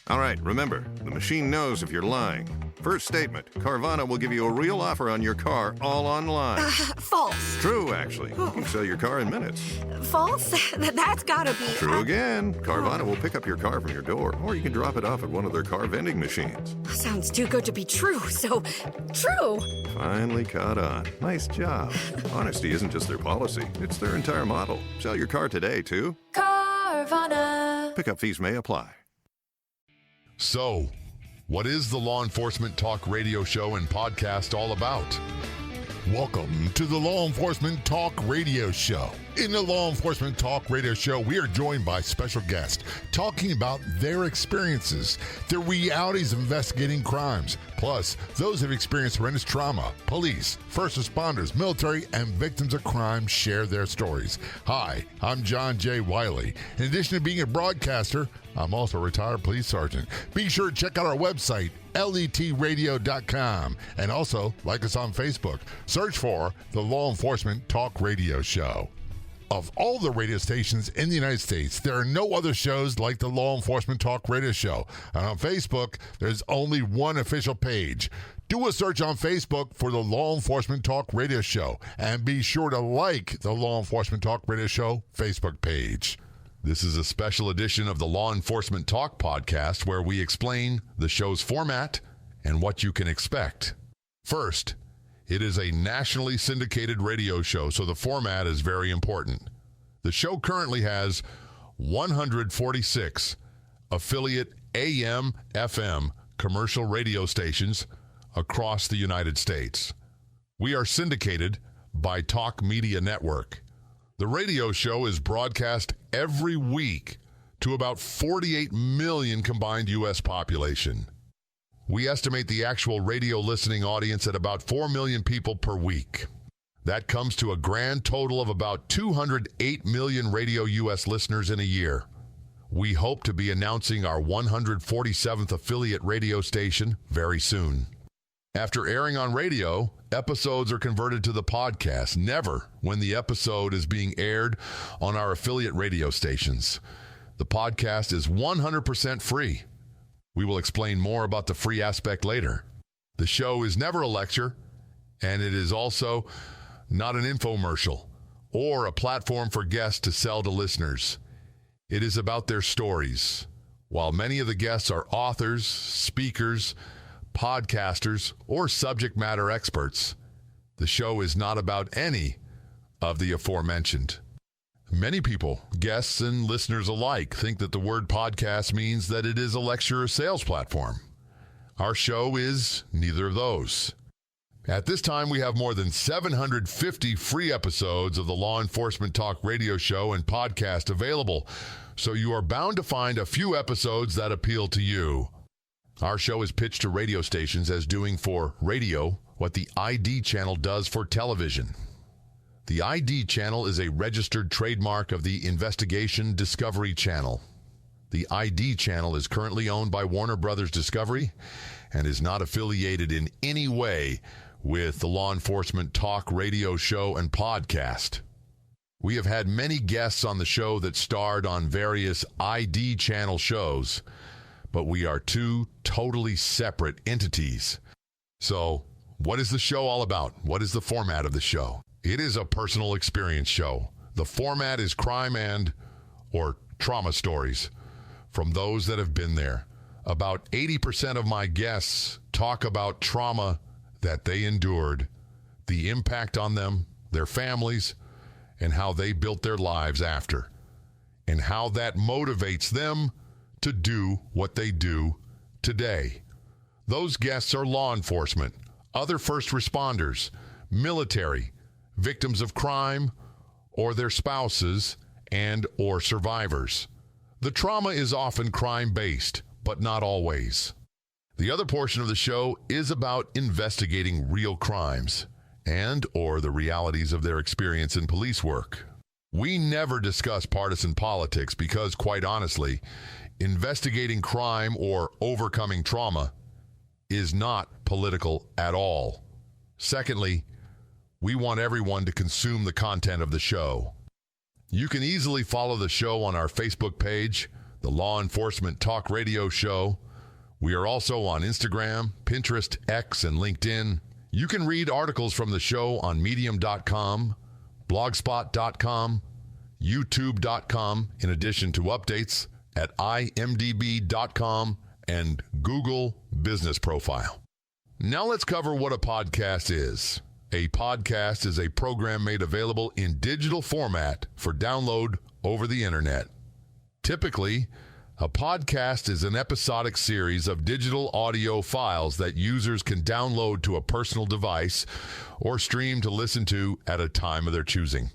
All right, remember, the machine knows if you're lying. First statement, Carvana will give you a real offer on your car all online. False. True, actually. You can sell your car in minutes. False? That's gotta be... True again. Carvana will pick up your car from your door, or you can drop it off at one of their car vending machines. Sounds too good to be true, so true. Finally caught on. Nice job. Honesty isn't just their policy, it's their entire model. Sell your car today, too. Carvana. Pickup fees may apply. So, what is the Law Enforcement Talk radio show and podcast all about? Welcome to the Law Enforcement Talk radio show. In the Law Enforcement Talk radio show, we are joined by special guests talking about their experiences, their realities of investigating crimes, plus those who have experienced horrendous trauma. Police, first responders, military, and victims of crime share their stories. Hi, I'm John J. Wiley. In addition to being a broadcaster, I'm also a retired police sergeant. Be sure to check out our website, letradio.com, and also like us on Facebook. Search for the Law Enforcement Talk Radio Show. Of all the radio stations in the United States, there are no other shows like the Law Enforcement Talk Radio Show. And on Facebook, there's only one official page. Do a search on Facebook for the Law Enforcement Talk Radio Show, and be sure to like the Law Enforcement Talk Radio Show Facebook page. This is a special edition of the Law Enforcement Talk podcast where we explain the show's format and what you can expect. First, it is a nationally syndicated radio show, so the format is very important. The show currently has 146 affiliate AM, FM commercial radio stations across the United States. We are syndicated by Talk Media Network. The radio show is broadcast every week to about 48 million combined U.S. population. We estimate the actual radio listening audience at about 4 million people per week. That comes to a grand total of about 208 million radio U.S. listeners in a year. We hope to be announcing our 147th affiliate radio station very soon. After airing on radio, episodes are converted to the podcast, never when the episode is being aired on our affiliate radio stations. The podcast is 100% free. We will explain more about the free aspect later. The show is never a lecture, and it is also not an infomercial or a platform for guests to sell to listeners. It is about their stories. While many of the guests are authors, speakers, podcasters, or subject matter experts, the show is not about any of the aforementioned. Many people, guests and listeners alike, think that the word podcast means that it is a lecture or sales platform. Our show is neither of those. At this time, we have more than 750 free episodes of the Law Enforcement Talk radio show and podcast available, so you are bound to find a few episodes that appeal to you. Our show is pitched to radio stations as doing for radio what the ID channel does for television. The ID channel is a registered trademark of the Investigation Discovery Channel. The ID channel is currently owned by Warner Brothers Discovery and is not affiliated in any way with the Law Enforcement Talk radio show and podcast. We have had many guests on the show that starred on various ID channel shows, but we are two totally separate entities. So, what is the show all about? What is the format of the show? It is a personal experience show. The format is crime or trauma stories from those that have been there. About 80% of my guests talk about trauma that they endured, the impact on them, their families, and how they built their lives after, and how that motivates them to do what they do today. Those guests are law enforcement, other first responders, military, victims of crime, or their spouses and or survivors. The trauma is often crime-based, but not always. The other portion of the show is about investigating real crimes and or the realities of their experience in police work. We never discuss partisan politics because, quite honestly, investigating crime or overcoming trauma is not political at all. Secondly, we want everyone to consume the content of the show. You can easily follow the show on our Facebook page, the Law Enforcement Talk Radio Show. We are also on Instagram, Pinterest, X, and LinkedIn. You can read articles from the show on Medium.com, Blogspot.com, YouTube.com, in addition to updates at imdb.com and Google Business Profile. Now let's cover what a podcast is. A podcast is a program made available in digital format for download over the internet. Typically, a podcast is an episodic series of digital audio files that users can download to a personal device or stream to listen to at a time of their choosing.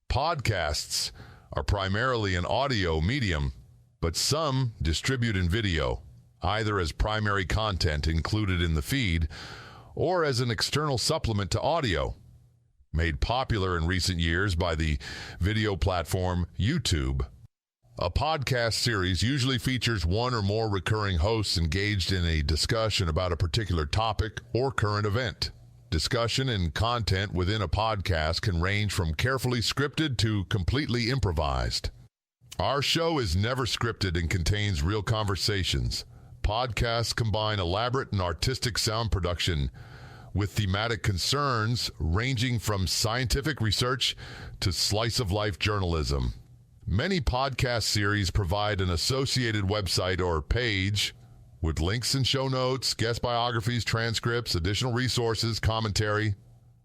Podcasts are primarily an audio medium, but some distribute in video, either as primary content included in the feed or as an external supplement to audio. Made popular in recent years by the video platform YouTube. A podcast series usually features one or more recurring hosts engaged in a discussion about a particular topic or current event. Discussion and content within a podcast can range from carefully scripted to completely improvised. Our show is never scripted and contains real conversations. Podcasts combine elaborate and artistic sound production with thematic concerns ranging from scientific research to slice-of-life journalism. Many podcast series provide an associated website or page with links and show notes, guest biographies, transcripts, additional resources, commentary,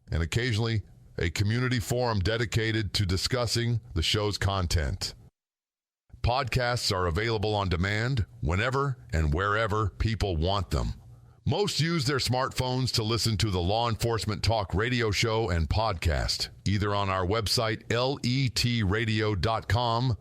and occasionally a community forum dedicated to discussing the show's content. Podcasts are available on demand whenever and wherever people want them. Most use their smartphones to listen to the Law Enforcement Talk Radio Show and podcast, either on our website, letradio.com,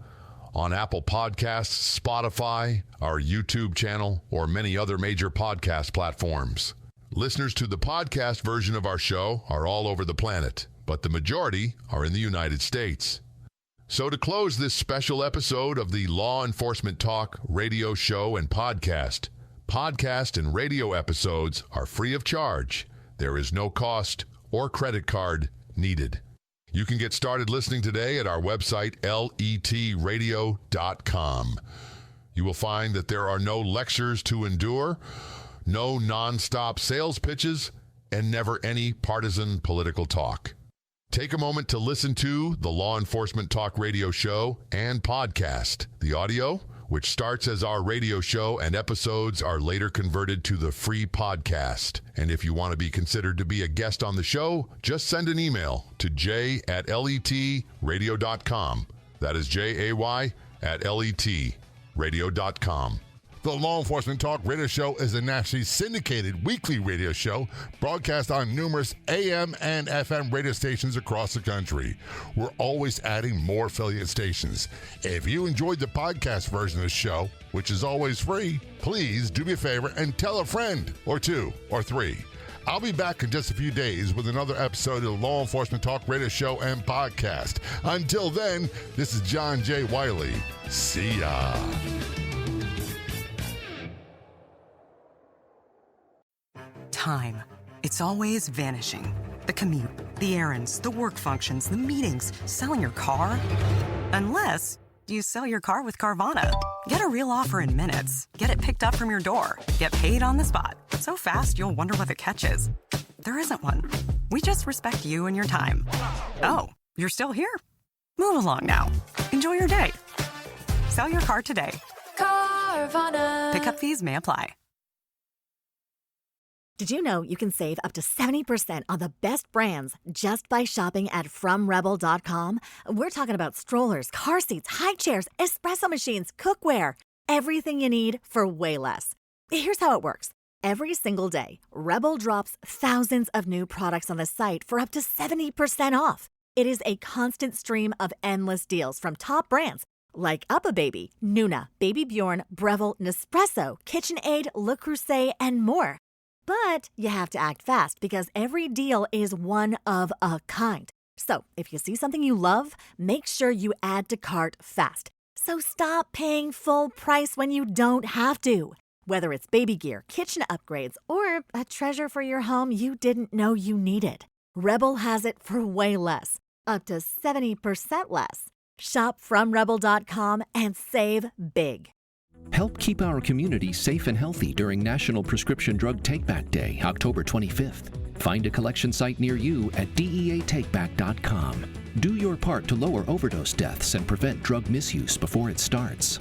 on Apple Podcasts, Spotify, our YouTube channel, or many other major podcast platforms. Listeners to the podcast version of our show are all over the planet, but the majority are in the United States. So to close this special episode of the Law Enforcement Talk Radio Show and podcast and radio episodes are free of charge. There is no cost or credit card needed. You can get started listening today at our website, letradio.com. You will find that there are no lectures to endure, no nonstop sales pitches, and never any partisan political talk. Take a moment to listen to the Law Enforcement Talk Radio Show and podcast. The audio, which starts as our radio show and episodes are later converted to the free podcast. And if you want to be considered to be a guest on the show, just send an email to jay@letradio.com. That is jay@letradio.com. The Law Enforcement Talk Radio Show is a nationally syndicated weekly radio show broadcast on numerous AM and FM radio stations across the country. We're always adding more affiliate stations. If you enjoyed the podcast version of the show, which is always free, please do me a favor and tell a friend or two or three. I'll be back in just a few days with another episode of the Law Enforcement Talk Radio Show and podcast. Until then, this is John J. Wiley. See ya. Time. It's always vanishing. The commute, the errands, the work functions, the meetings, selling your car. Unless you sell your car with Carvana. Get a real offer in minutes. Get it picked up from your door. Get paid on the spot. So fast you'll wonder what the catch is. There isn't one. We just respect you and your time. Oh, you're still here? Move along now. Enjoy your day. Sell your car today. Carvana. Pickup fees may apply. Did you know you can save up to 70% on the best brands just by shopping at FromRebel.com? We're talking about strollers, car seats, high chairs, espresso machines, cookware, everything you need for way less. Here's how it works. Every single day, Rebel drops thousands of new products on the site for up to 70% off. It is a constant stream of endless deals from top brands like UPPAbaby, Nuna, Baby Bjorn, Breville, Nespresso, KitchenAid, Le Creuset, and more. But you have to act fast because every deal is one of a kind. So if you see something you love, make sure you add to cart fast. So stop paying full price when you don't have to. Whether it's baby gear, kitchen upgrades, or a treasure for your home you didn't know you needed, Rebel has it for way less, up to 70% less. Shop from rebel.com and save big. Help keep our community safe and healthy during National Prescription Drug Takeback Day, October 25th. Find a collection site near you at deatakeback.com. Do your part to lower overdose deaths and prevent drug misuse before it starts.